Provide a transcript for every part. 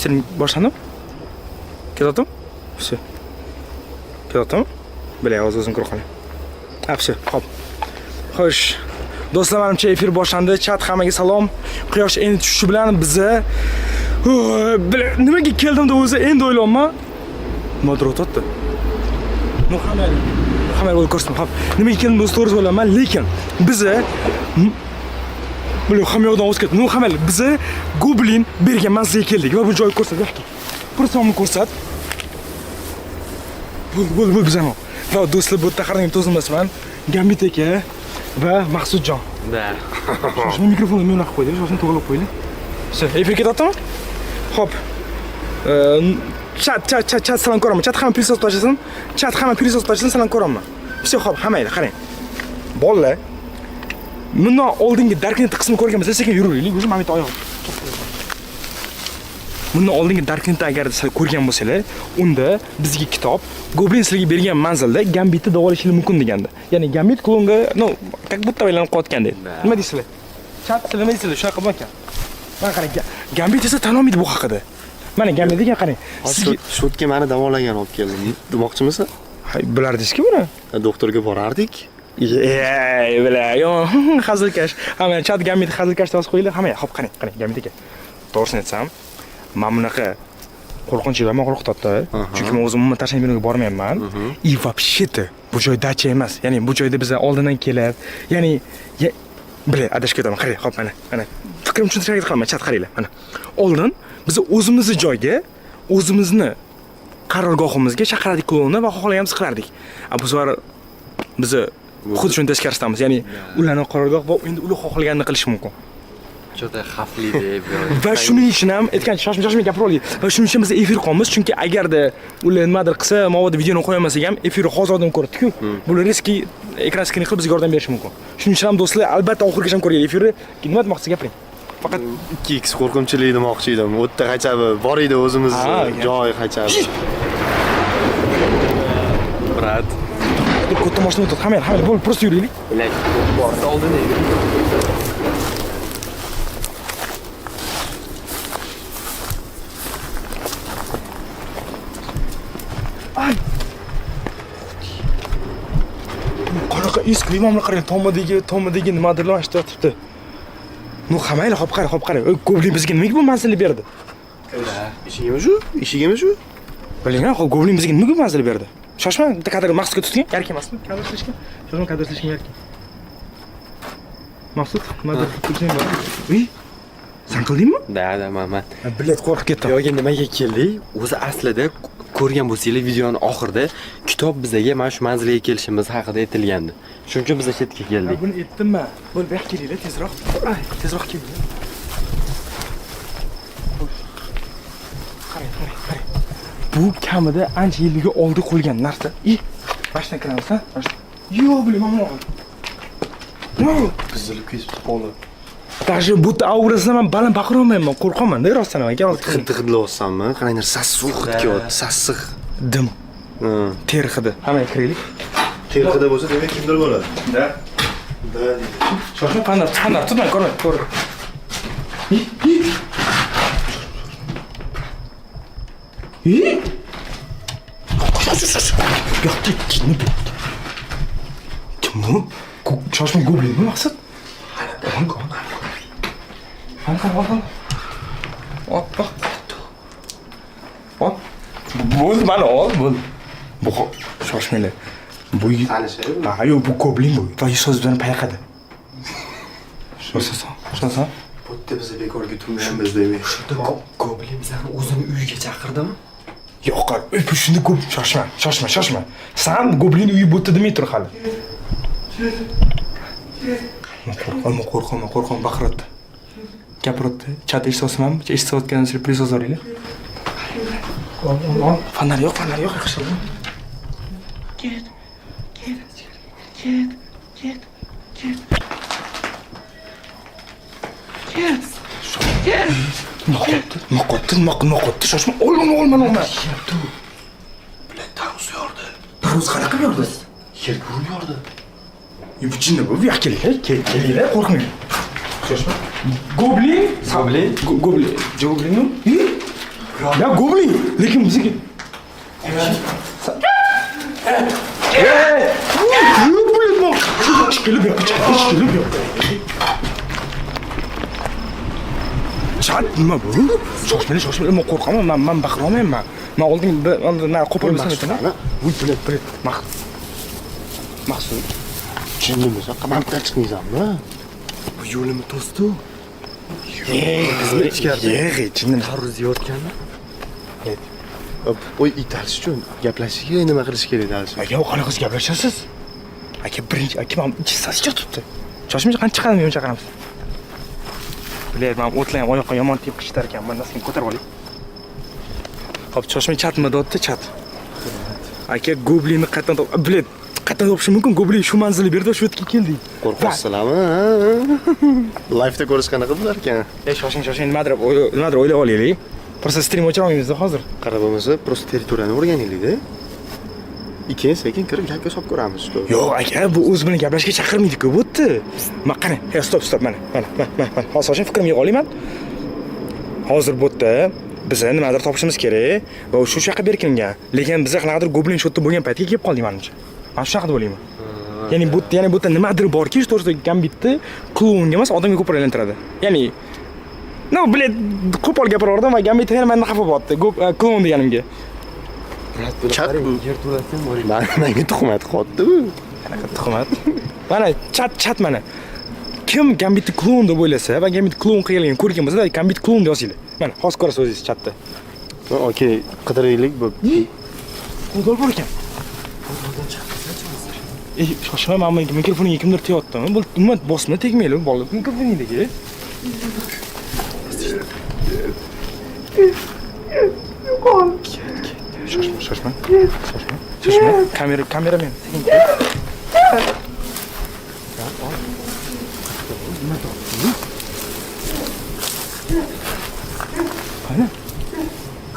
Senin boshlandim? Keladim? Все. Keladim? Bilay, o'zim ko'rib qolay. Все, hop. Xo'sh. Do'stlar, menimcha efir boshlandi. Chat hammaga salom. Quyosh endi tushishi bilan biza nimaga keldim deb o'zi endi o'ylayapman. Modrot o'tdi. Hamma o'ylab ko'rsin. Hop. Nimaga keldim do'stlar o'zi o'ylayman, lekin biza Bulu hamma yoqdan o'tib ketdi. Hamma biza Goblin bergan manzilga keldik va bu joyni ko'rsat. Yo'q. Pursomni ko'rsat. Bu bizani. Va do'stlar, bu yerda qarang, to'zmasman. Gambit aka va Maqsudjon. Da. Shuni mikrofonni men qo'yib qo'ydim, shuni to'g'rilab qo'ying. Все, efir ketyaptimi? Hop. Chat salom ko'raman. Chat hamma pul sotib tashlasin. Chat hamma pul sotib tashlasin, salom ko'raman. Все, hop, hammanglar qarang. Bolalar. Bundan oldingi Darknet qismini ko'rganmiz, sekin yuraveraylik. O'zim mana bu oyoq. Bundan oldingi Darknetni agar siz ko'rgan bo'lsangiz, unda bizga kitob Goblin sizlarga bergan manzilda Gambitni davolashingiz mumkin degandi. Ya'ni Gambit klonga, как будто aylanib qotgan dedi. Nima deysizlar? Chat nima deysizlar? Shunaqa bo'lgan. Mana qarang, Gambit esa tan olmaydi bu haqida. Mana Gambitga qarang. Shotga meni davolagan olib keldim. Demoqchimisan? Hay, bilardingizki buni? Doktorga borardik. Yo, hazilkash. Hamma chat Gambit hazilkash deb qo'yinglar. Hamma, hop qarang, Gambit aka. To'g'risini aytsam, men bunaqa qo'rqinchlardan qo'rqitadi. Chunki men o'zim umuman tashlab binoga bormayapman. И вообще-то bu joy dacha emas. Ya'ni bu joyda biz oldindan kelib, ya'ni bilay, adashib ketaman. Qarang, hop mana. Fikrim tushuntirib qolaman, chat qaranglar. Mana. Oldin biz o'zimizni joyga, o'zimizni qarorgohimizga chaqirdik klonni va xohlaganimiz qilardik. Bu safar biz xuddi shuni teskarisdamiz. Ya'ni ularning qarorgoh va endi ular xohlaganini qilish mumkin. Juda xavfli deb. Va shuning uchun ham aytgan shoshma gapiryapmiz. Va shuning uchun biz efir qilamiz, chunki agarda ular nimadir qilsa, mavoda videoni qo'yamasak ham efirni hozirdan ko'rdik-ku. Bular riski ekran skrin qilib bizga yordam berishi mumkin. Shuning uchun ham do'stlar, albatta oxirigacha ham ko'raylik efirni. Nima demoqchisiz gapiring. Faqat 2x qo'rqinchli demoqchi edim. U yerda qachabi bor edi o'zimiz joy qachabi. Brat. Katta mashina o'tadi. Hamma bo'lib, просто yuraylik. Borsa oldin edi. Qanaqa eski imomlar qarang, tomidagi nimadir mana shu turibdi. Hammanglar hop qarang. Goblin bizga nimaga bu manzilni berdi? Eshigimi shu? Biling, Goblin bizga nimaga bu manzilni berdi? Shoshma, kadr maqsadga tutgan, yarki emasmi? Kadr silishgan. Shoshma kadr silishgan yarki. Maqsud, nimadir qilishing bor. Uy, sen qildingmi? Da, man. Bilet qo'rqib ketdim. Yo'q, nimaga keldik? O'zi aslida ko'rgan bo'lsangiz videoning oxirida kitob bizga mana shu manzilga kelishimiz haqida aytilgandi. Shuning uchun biz chetga keldik. Buni aytdimmi? Bo'l, bu yoqqa kelinglar, tezroq. Tezroq kelinglar. Qarang. Bu kamida ancha yilga oldi qo'yilgan narsa. Boshdan kiramiz, ha? Yo'q, bilaman, mana. Yo'q, Buzilib ketib qoldi. Даже bu aurasini men baland baqira olmayman, qo'rqaman-da rostdan aka. Hidlayapsanmi? Qaranglar, sassiq hidlayapti, sassiq. Dim. Teri hidi. Hamma kiraylik. Teri hidi bo'lsa, demak kimdir bo'ladi. Da. Shoshma, pandar, tutmang, ko'r. Yo'q, kim bu? Shoshma Goblinmi maqsad? Qani. Ot. Bo'l, mana ol, bo'l. Bu shoshmanglar. Bu yo'q, bu Goblin bu. Va so'z bilan payqadi. Sho'sa. Bu yerda biz bekorga turmaymiz demak. Shunda Goblin bizlarni o'zini uyiga chaqirdimi? Yo'q, shunda ko'p shoshma. Sen Goblin uyi bo'tdi demay tur hali. Qo'rqaman, baqiradi. Gapiradi. Chat eshitolsam, eshitayotganingizni plyus yozinglar. Fanar yo'q, yaxshi. Ket. Noqotdi. Shoshma, olma. Bilet taruz yordi. Taruz qanaqa yordi? Yer ko'rib yordi. Bu jinni bu, yo'q kelinglar, qo'rqmang. Shoshma. Goblinmi? Goblinmi? Ya goblin, lekin bizga Chat nima bu? Shoshmang, men qo'rqaman, men baqira olmayman. Men oldin qo'polmasam aytaman. Voy, bilet. Maqsud. Chinnimiz, qamoqdan chiqmaysanmi? Bu yo'limi to'sdi. Bizni ichkarida. Chindan tarvuz yeyotganmi? Voy, italish uchun gaplashishga nima qilish kerak dalish? Aka, qanaqa gaplashasiz? Aka, birinchi aka men ichsasi turibdi. Shoshmang, qancha chiqadimi, yo'ncha qaramiz. Bilayman, men o'tlayam oyoqqa yomon tep qishtar ekan, men nasib ko'tarib olay. Xo'p, shoshmang chatmi dotdi, chat. Aka, goblinni qayerdan topishim mumkin? Goblin shu manzilni berdi, shu yerga keldik. Qo'rqasizlarmi? Live-da ko'rish qanaqa bo'lar ekan? Shoshing, nimadir o'ylab olaylik. Просто stream o'chira olmaymiz hozir. Qarab bo'lmasa, prosta territoriyani o'rganaylik-da. Keyin sekin kirib gapga solib ko'ramiz. Yo'q, aka, bu o'z bilan gaplashishga chaqirmaydi-ku, bu yerda. Men qani, stop, mana. Hozir shoshing fikrimga olayman. Hozir bu yerda bizni nimadir topishimiz kerak va shu yoqqa berkingan. Lekin bizga qanaqadir goblin shotda bo'lgan paytga kelib qoldik menimcha. Men shu haqida o'ylayman. Ya'ni bu yerda nimadir borki, to'g'risida gambitni klonga emas, odamga ko'proq aylantiradi. Ya'ni qo'pol gapiraverdim va gambit ham mendan xafa bo'ldi. Klon deganimga. Chat yerto'lasam menga tuhmat qotdi bu. Qanaqa tuhmat? Mana chat mana. Kim gambitni klon deb o'ylasa va gambit klon qilgan ko'rgan bo'lsa, gambit klon deb yozinglar. Mana hozir ko'rasiz o'zingiz chatda. Okey, qidiraylik bu. Qo'dol bor ekan. Shoshma, men mikrofonga kimdir teyaptimi? Bu nima bosma tegmaylar, bolalar mikrofoningdagi. Shoshma. Kameramen.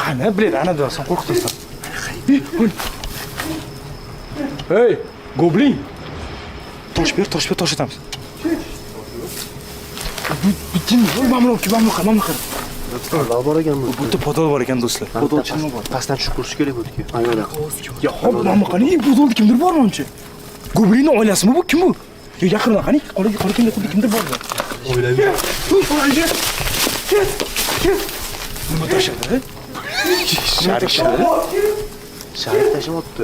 Qani, bilet, ana do'stim qo'rqitasan. Hey, goblin. Tosh ber, tosh atamiz. Bitin, mamnun qil. Podol bor ekan bu. Bu yerda podol bor ekan do'stlar. Podol chinmi bor? Pastdan tushib ko'rish kerak bu-ki. Ayol. Ya, hop, mamnun qani, podolda kimdir bormi uncha? Goblinning oilasimi bu? Kim bu? Yo, yaqinda qani, qolgan kimdir bormi? O'ylayman. Nima tashladi? Sharif tashyapti.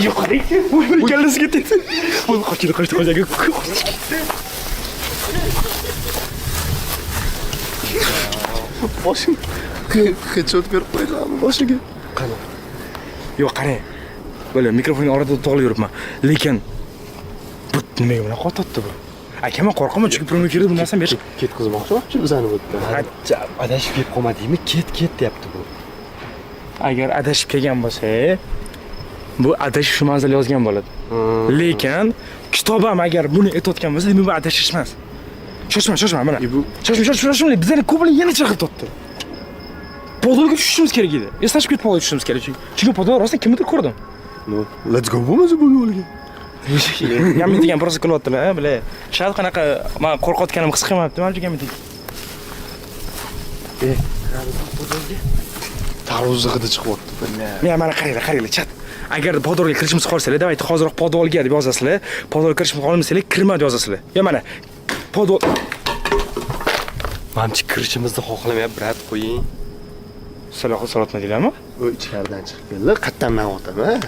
Yo'q, bu kallasiga tegdi. Bu qochdi. Boshim headshot berib qo'yganmi boshiga? Qani? Yo'q, qani. Böyle mikrofonning orada to'g'ri yuribman. Lekin bu nimaga bunaqa qotdi bu? Aka, men qo'rqaman, chunki pulni kirib bu narsani berish. Ketkizmoqchi bizani bu yerda. Adashib kelib qolmadingmi? Ket deyapti bu. Agar adashib kelgan bo'lsa, bu adashish shu manzilga yozgan bo'ladi. Lekin kitobam agar buni aytayotgan bo'lsa, demak bu adashish emas. Shoshma mana. Shoshma, bizlarni ko'plar yana chaqirtiribdi. Podolga tushishimiz kerak edi. Eslashib ketib podolga tushishimiz kerak. Chunki podol rostdan kimdir ko'rdim. No, let's go bo'lmasa bu yo'lga. Gambit degan prosa qilyaptilar, bilay. Shal qanaqa men qo'rqayotganim his qilmayapti, menimcha gambit. Tarvuz hidi chiqyapti. Men mana qaranglar, chat. Agar podolga kirishimiz qolsalar, davayt hozirroq podolga deb yozasizlar. Podolga kirishimiz qolmasanglar, kirma deb yozasizlar. Ya mana podol Menimcha kirishimizni xohlamayapti, brat, qo'ying. Salatma deylarmi? U ichkaridan chiqib keldi, qattan men o'taman.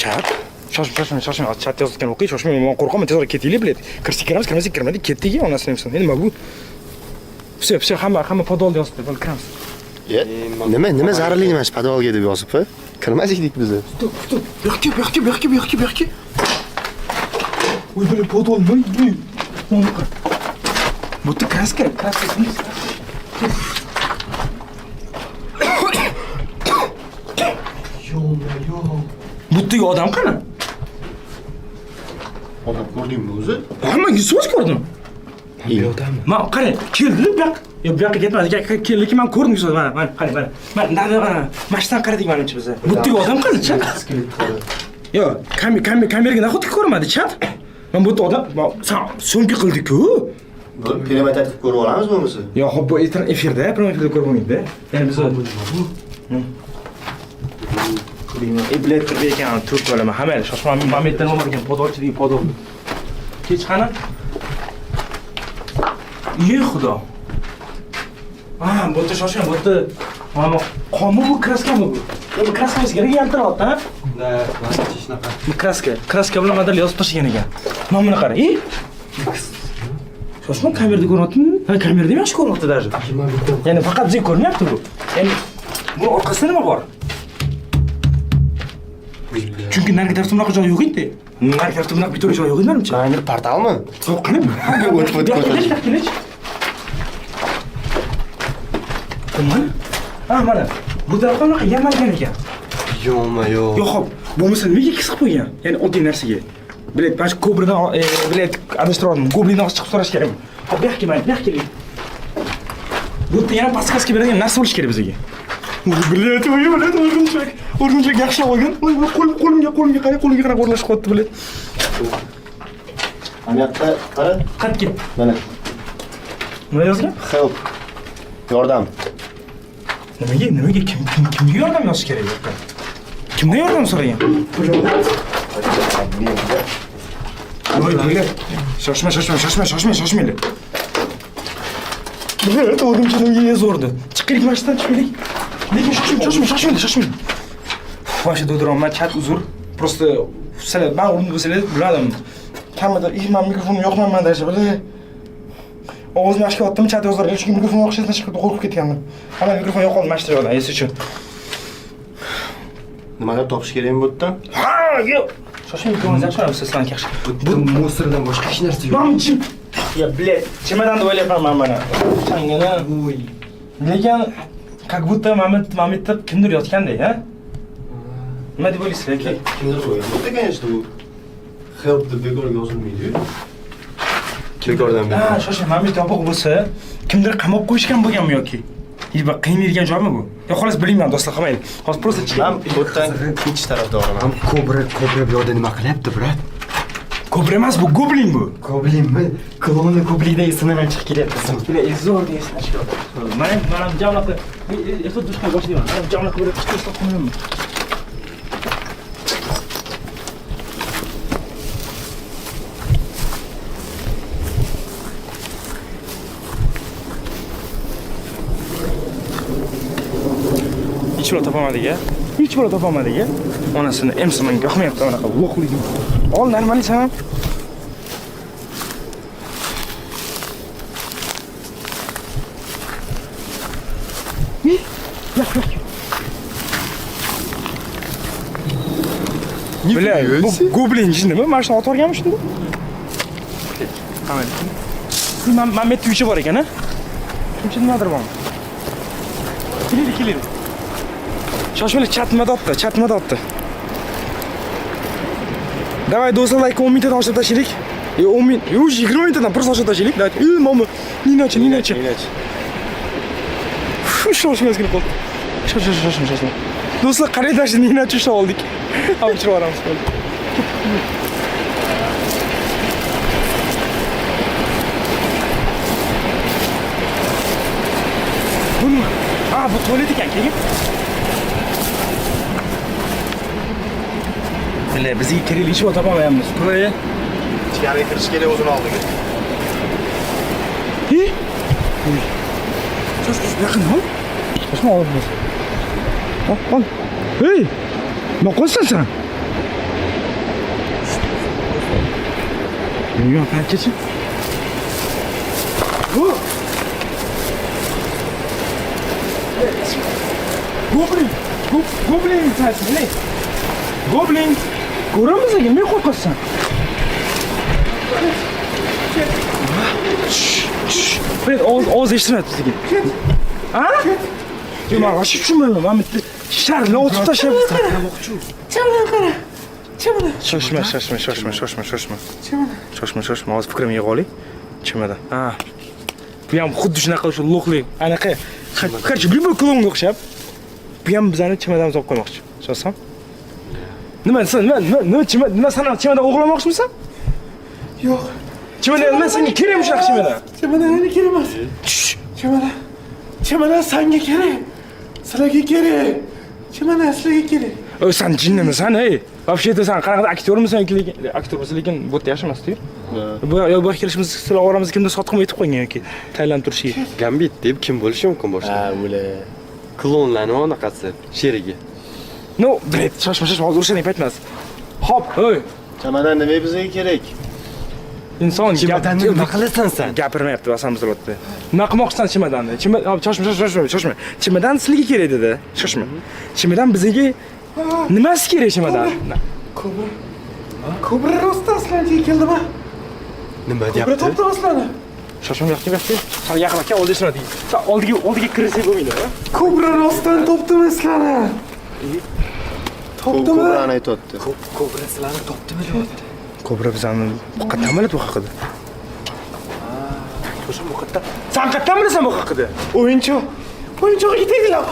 Chat. Shoshma, chat yozgan o'qiy, shoshma, men qo'rqaman, tezroq ketaylik, bilet. Kirsak kirmadik, ketdik, onasini nima. Nima bu? Все, hamma podol yozibdi, bo'lib kiramiz. Nima zararli emas podolga deb yozib-a? Kirmas edik biz. Stop. Bu yoqqa. Voy, bu podol nima? Bu yerda kraska. Bu yerda odam qani? Odam ko'rdingmi o'zi? Men yuzsiz ko'rdim. Odammi? Men qarang, keldi bu yoqqa. Yo, bu yoqqa ketmadi. Lekin men ko'rdim yuzsiz. Mana. Mana mashtan qaradik menimcha biz. Bu yerda odam qani, chat? Yo, kameraga nahotki ko'rmadi, chat? Men bu yerda odam so'nggi qildi-ku. Bo'lib, perimeter qilib ko'rib olamiz bo'lmasa. Yo, xo'p, bu efirda, prямой efirda ko'rib bo'lmaydi-da. Ya'ni biz Iblet turib ekan, turib olaman. Hamma shoshma momentdan olmagan podolchidagi podol. Kech qani? Ey xudo. Bu yerda shoshma, bu yerda mana qonmi bu kraskami bu? Bu kraska o'ziga yaltiroqda, ha? Da, mana shunaqa. Bu kraska bilan model yozib tashlagan ekan. Mana buni qara. Shoshma kamerada ko'ryaptimi? Ha, kamerada yaxshi ko'ryapti даже. Ya'ni faqat bizga ko'rinyapti bu. Ya'ni bu orqasida nima bor? Chunki narigi tarafda bunaqa joy yo'q edi. Narigi tarafda bunaqa bitta joy yo'q edi menimcha. Qani portalmi? Yo'q, qani? O'tib ko'rsat. Mana. Bu tarafda bunaqa yamalgan ekan. Yo'-ma-yo. Yo'q, xo'p. Bo'lmasa nimaga qisib qo'ygan? Ya'ni oddiy narsaga. Bilet, bash ko'bridan, bilet adashtirdim. Goblindan chiqib so'rash kerak. Hop, bu yoqqa mana, bu yoqqa keling. Bu yerda yana paskaska beradigan narsa bo'lish kerak bizga. Bilet, o'rgimchak yaxshilab olgan. Qo'limga qarab o'rnashib qoldi bilet. Ana yoqda qara. Qatga. Mana. Nima yozgan? Help. Yordam. Nimaga kimga yordam yozish kerak yo'qqa? Kimdan yordam so'ragan? Voy, bilet. Shoshma. Bilet, o'rgimchaklarga yozordi. Chiqaylik mashinadan chiqaylik. Lekin shoshma. Vosh do'diraman, chat uzr. Просто sizlar men o'rnimda bo'lsangiz biladim. Kamida men mikrofonim yoqmayman даже, bilet. Ovozimni ochib otdim, chat yozarga, chunki mikrofon yoqishdan chiqib qo'rqib ketganman. Hamma mikrofon yo'qoldi mana shu joyda, esi uchun. Nimalar topish kerakmi bu yerdan? Ha, yo'q. Shoshmang, mikrofonni ochib sizlarni yaxshi. Bu musirdan boshqa hech narsa yo'q. Mamchim. Ya, блядь, chemadonni o'ylayapman men mana. Changana. Lekin как будто Mametda kimdir yotgandek, ha? Nima deb o'ylaysiz aka? Kimdir qo'ygan. Bu конечно bu help deb bekorga yozilmaydi-yu. Bekordan Ha, shoshmang, Mamet yopiq bo'lsa, kimdir qamab qo'yishgan bo'lganmi yoki? Yo'q, qiynaydigan joymi bu? Yo, xolos bilmayman, do'stlar, qamaylik. Hozir просто Men bu yerdan ketish tarafdoriman. Ham kobra bu yoqda nima qilyapti, brat? Kobra emas, bu goblin bu. Goblinmi? Kloni Goblinda esidan chiqib kelyapti. Bile izor diye saçıyor. Bana camlakı, eto duşka başlayayım. Camlakı böyle kışkırsa koyuyorum. Hiç bile topamadık ya. Onasını emsimen yakmayaptı bana kadar. Lokluyum. Ol normal sen. Bile bu goblin jinimi? Mana shuni otib o'rganmi shunda? Qani. Mamet tuyushi bor ekan, ha? Shuncha nimadir bormi? Keling. Shoshmalik chatmada otdi. Давай do'stlar, like 10 mingtadan oshirib tashlaylik. 10 ming, 20 mingtadan просто oshirib tashlaylik. Давайте. Mama, Ninachi. Shoshmasiz qoldi. Shoshma. Do'stlar, qaranglar, Ninachi ushlab oldik. Avchirib olamiz bo'ldi. Buni, bu tualet ekan, keyin. Bile, bizga kerakli ish topamayapmiz. Buraya ichkariga kirish kerak o'zini oldiga. Yaqin ol. Shoshma olib. Ol. Hey! Nima qilasan sen? Yo'q, qanchachi? Goblin sensin, ne? Goblin! Ko'ramiz ekan, men qo'rqasan. Ben oz eshitmayapti sizga. Ha? Yo'q, men vaqt tushunmayman. Men bitta sharni otib tashlab Chamada qara. Shoshma. Shoshma. Hozir fikrimni yig'ib olay. Chamada. Ha. Bu ham xuddi shunaqa o'sha lo'qlik. Anaqa. Qarchi, любой klonga o'xshab. Bu ham bizani chamadamizga olib qo'ymoqchi. Shoshsam? Nima sana chemada o'g'irlamoqchimisan? Yo'q. Chimadan emas, senga kerakmi shunaqa chimadan? Chimadan meni kerak emas. Chimadan. Chimadan senga kerak. Sizlarga kerak. Chimadan sizlarga kerak. Oy, sen jinnimisan, ey? Вообще-то sen qanaqa aktyormisan yoki aktyormisan, lekin bu yerda yaxshi emas-ku. Bu yo'q kelishimiz sizlar oramizda kimdir sotqinib aytib qo'ygan yoki tayinlanib turishiga. Gambit deb kim bo'lishi mumkin boshqa? O'la. Klonlarni anaqasi, sherigi. No, bret, shoshma, hozir o'shani aytmas. Hop, oy. Chimadan nima bizga kerak? Inson Chimadanni nima qilasan sen? gapirmayapti, vasam bizyapti. Nima qilmoqchisan chimadanni? Shoshma. Chimadan sizlarga kerak dedi. Shoshma. Chimadan bizga nimasi kerak chimadan? Kobra rostasilarga keldimi? Nima Kobra deyapti? toptamaslarni. Shoshma, yo'q. Sal yaqinlashga oldiga shunday. Sal oldiga kirsak bo'lmaydi, ha? Kobra rostdan toptamaslarni. Topdimi? Kobrani aytibdi. Kobra sizlarni topdimi deyapti. Kobra bizani qayerdan biladi bu haqida? Shoshma, bu qayerdan? Sen qayerdan bilasan bu haqida? O'yinchoq. O'yinchoqqa tegdilar.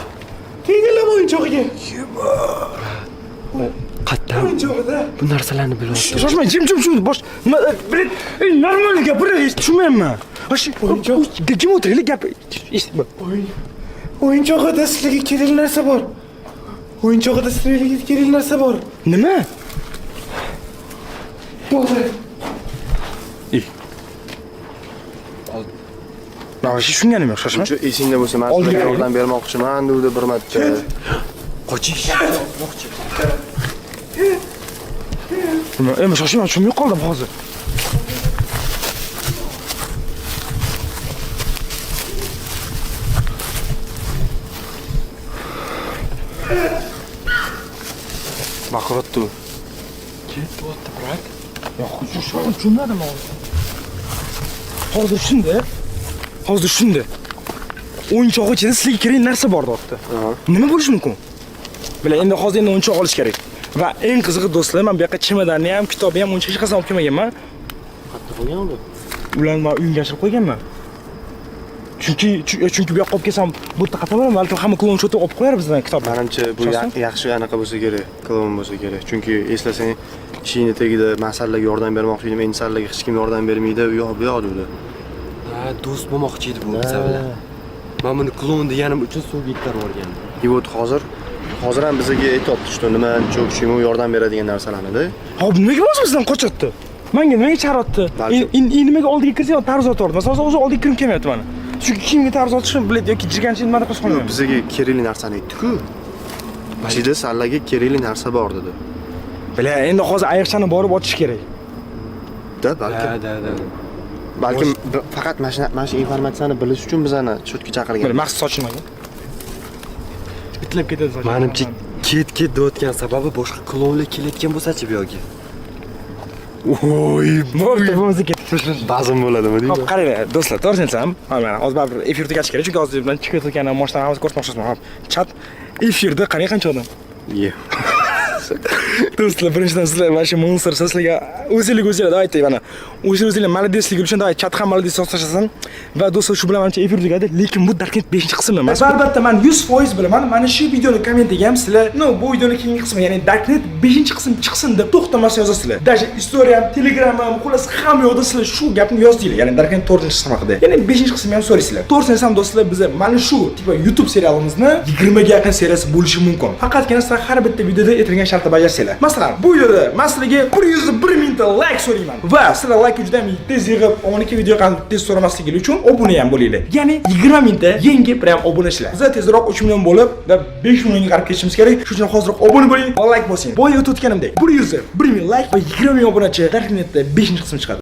Tegdilar o'yinchoqqa. Qatdan O'yinchoqda. bu narsalarni bilyapti. Shoshma, jim bosh. Nima, bret, normal gapir, tushunmayapman. Ashi, jim o'tiraylik, gap. Eshitma. O'yinchoqda sizlarga kerak narsa bor. O'yinchoqda sizlarga kerak narsa bor. Nima? Bo'ldi. Mana shu tushunganim yo'q, shoshma. Shu esingda bo'lsa, men sizlarga yordam bermoqchiman, dedi bir marta. Qochish. Nima, shoshma, tushunmay qoldim hozir. Baqiribdi. Ketibdi, brat. Yo'q, tushunmadim hozir. Hozir shunda. O'yinchoq ichida sizga kerak narsa bor deyapti. Nima bo'lishi mumkin? Bila, endi hozir o'yinchoq olish kerak. Va eng qizig'i do'stlar, men bu yoqqa chimadanni ham, kitobni ham uncha hech qasam olib kelmaganman. Qattiq bo'lgan edi. Ularni men uyimga yashirib qo'yganman. Chunki bu yoqqa olib kelsam, bu yerda qataman, balkim hamma klon shotib olib qo'yar bizdan kitobni. Menimcha bu yaxshi anaqa bo'lsa kerak, klon bo'lsa kerak. Chunki eslasang, ishingni tagida masalaga yordam bermoqchi edim, endi salaga hech kim yordam bermaydi, u yoq bu yoq dedi. Ha, do'st bo'lmoqchi edi bu biza bilan. Men buni klon deganim uchun suvga itarib yuborgandim. И вот hozir ham bizga aytibdi, что nima cho'kishim yordam beradigan narsalarni-da. Hop, nimaga o'zi bizdan qochyapti? Menga nimaga charyapti? Nimaga oldiga kirsam tarz otardi. Masalan, o'zi oldiga kirib kelmayapti mana. Chunki kimga tarz otishni biladi yoki jirganchilik nima qilib qolmayapti. Bizga kerakli narsani aytdi-ku. Ichida salaga kerakli narsa bor dedi. Bila, endi hozir ayiqchani borib otish kerak. Da, balkim. Da. Balkim faqat mana shu informatsiyani bilish uchun bizani shotga chaqirgan. Bila, maqsad sochilmagan. Bitlab ketadi soch. Menimcha ket deyotgan sababi boshqa klonlar kelayotgan bo'lsa-chi bu yo'lga. Voy, bo'lmasa ketdi. Ba'zan bo'ladimi deydi. Hop, qaranglar, do'stlar, to'g'ri aytsam, mana hozir baribir efirda tugash kerak, chunki hozir bilan chiqib ketayotgan moshlarni hozir ko'rsatmoqchiman. Hop, chat efirda qarang qancha odam. Do'stlar, birinchidan sizlar mana shu monster sizlarga o'zinglar aytay mana. O'zinglar malodeslik uchun da chat ham malodeslik so'zlashasan va do'stlar shu bilan menimcha efir tugadi, lekin bu Darknet 5-qism emas. Albatta men 100% bilaman. Mana shu videoni kommentiga ham sizlar, bu videoning keyingi qismi, ya'ni Darknet 5-qism chiqsin deb to'xtamasdan yozasizlar. Даже Instagram, Telegram ham, xullas hamma yoqda sizlar shu gapni yozdinglar. Ya'ni Darknet 4-qism haqida. Ya'ni 5-qismni ham so'raysizlar. To'g'risini aytsam do'stlar, biz mana shu tipa YouTube serialimizni 20 ga yaqin seriyasi bo'lishi mumkin. Faqatgina sizlar har bitta videoda aytilgan shartni bajarsanglar. Masalan, bu videoda men sizlarga 101 mingta like so'rayman. Va sizlar like juda tez yig'ib, omoniki video qanday tez so'ramasligingiz uchun obuna ham bo'linglar. Ya'ni 20 mingta yangi prям obunachilar. Biz tezroq 3 million bo'lib va 5 millionga qarab ketishimiz kerak. Shuning uchun hozirroq obuna bo'ling va like bosing. Boya o'tganimdek 101 ming like va 20 ming obunachi Darknetda 5-qism chiqadi.